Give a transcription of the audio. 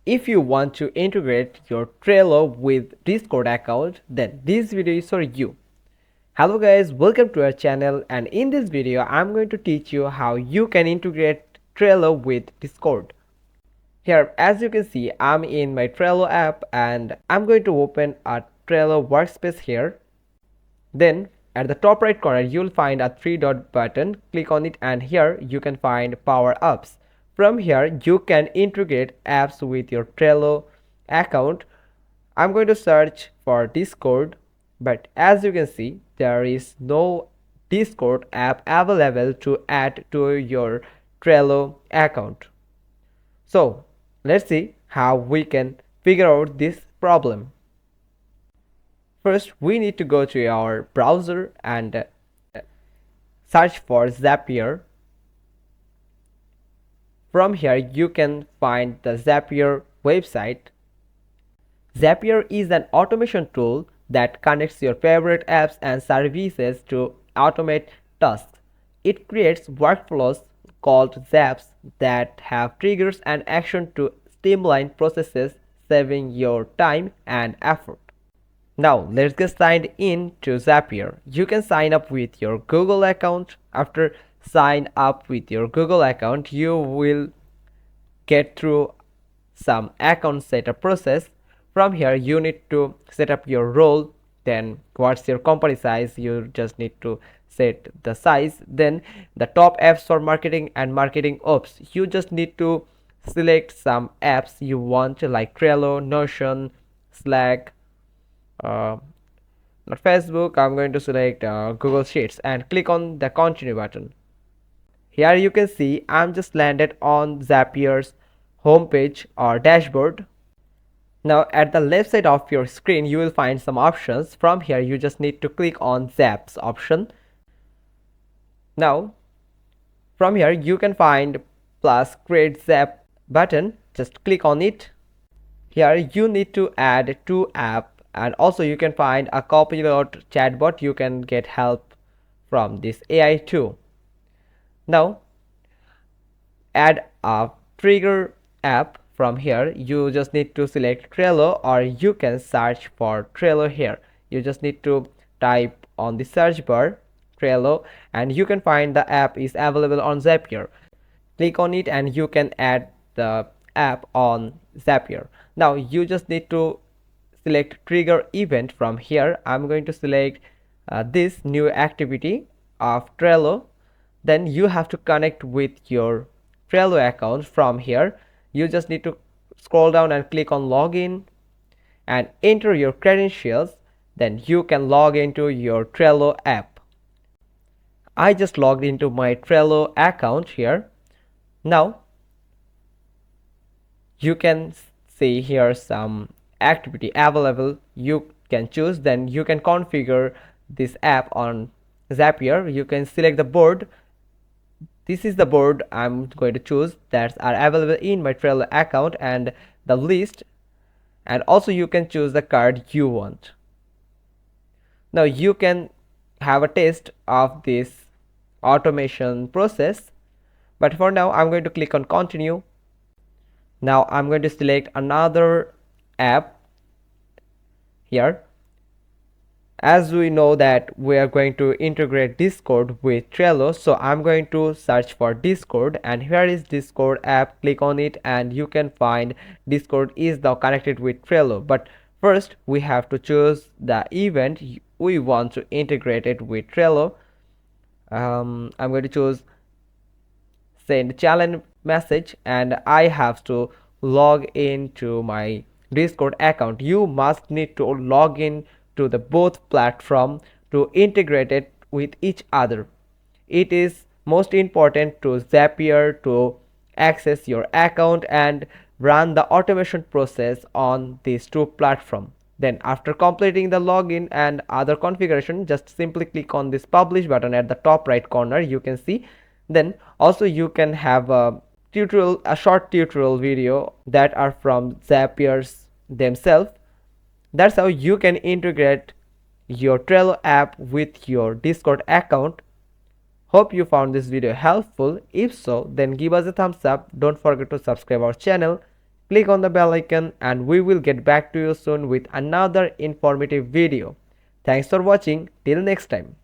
If you want to integrate your Trello with Discord account, then this video is for you. Hello guys, welcome to our channel, and in this video I'm going to teach you how you can integrate Trello with Discord. Here, as you can see, I'm in my Trello app and I'm going to open a Trello workspace here. Then at the top right corner you'll find a three dot button. Click on it and here you can find power ups. From here you can integrate apps with your Trello account. I'm going to search for Discord, but as you can see there is no Discord app available to add to your Trello account. So let's see how we can figure out this problem. First, we need to go to our browser and search for Zapier. From here, you can find the Zapier website. Zapier is an automation tool that connects your favorite apps and services to automate tasks. It creates workflows called zaps that have triggers and action to streamline processes, saving your time and effort. Now let's get signed in to Zapier. You can sign up with your Google account. After sign up with your Google account, you will get through some account setup process. From here you need to set up your role, then what's your company size, you just need to set the size. Then the top apps for marketing and marketing ops, you just need to select some apps you want, like Trello, Notion, Slack, not Facebook. I'm going to select Google Sheets and click on the continue button. Here you can see I'm just landed on Zapier's homepage or dashboard. Now at the left side of your screen you will find some options. From here you just need to click on Zaps option. Now from here you can find plus create zap button. Just click on it. Here you need to add two apps, and also you can find a copilot chatbot. You can get help from this AI too. Now add a trigger app. From here you just need to select Trello, or you can search for Trello. Here you just need to type on the search bar Trello and you can find the app is available on Zapier. Click on it and you can add the app on Zapier. Now you just need to select trigger event. From here I'm going to select this new activity of Trello. Then you have to connect with your Trello account. From here you just need to scroll down and click on login and enter your credentials. Then you can log into your Trello app. I just logged into my Trello account here. Now you can see here some activity available you can choose. Then you can configure this app on Zapier. You can select the board. This is the board I'm going to choose that are available in my Trello account and the list, and also you can choose the card you want. Now you can have a taste of this automation process, but for now I'm going to click on continue. Now I'm going to select another app here. As we know that we are going to integrate Discord with Trello, so I'm going to search for Discord, and here is Discord app. Click on it and you can find Discord is now connected with Trello. But first we have to choose the event we want to integrate it with Trello. I'm going to choose send challenge message and I have to log into my Discord account. You must need to log in to the both platform to integrate it with each other. It is most important to Zapier to access your account and run the automation process on these two platforms. Then after completing the login and other configuration, just simply click on this publish button at the top right corner. You can see. Then also you can have a tutorial, a short tutorial video that are from Zapier's themselves. That's how you can integrate your Trello app with your Discord account. Hope you found this video helpful. If so, then give us a thumbs up. Don't forget to subscribe our channel. click on the bell icon, and we will get back to you soon with another informative video. Thanks for watching. Till next time.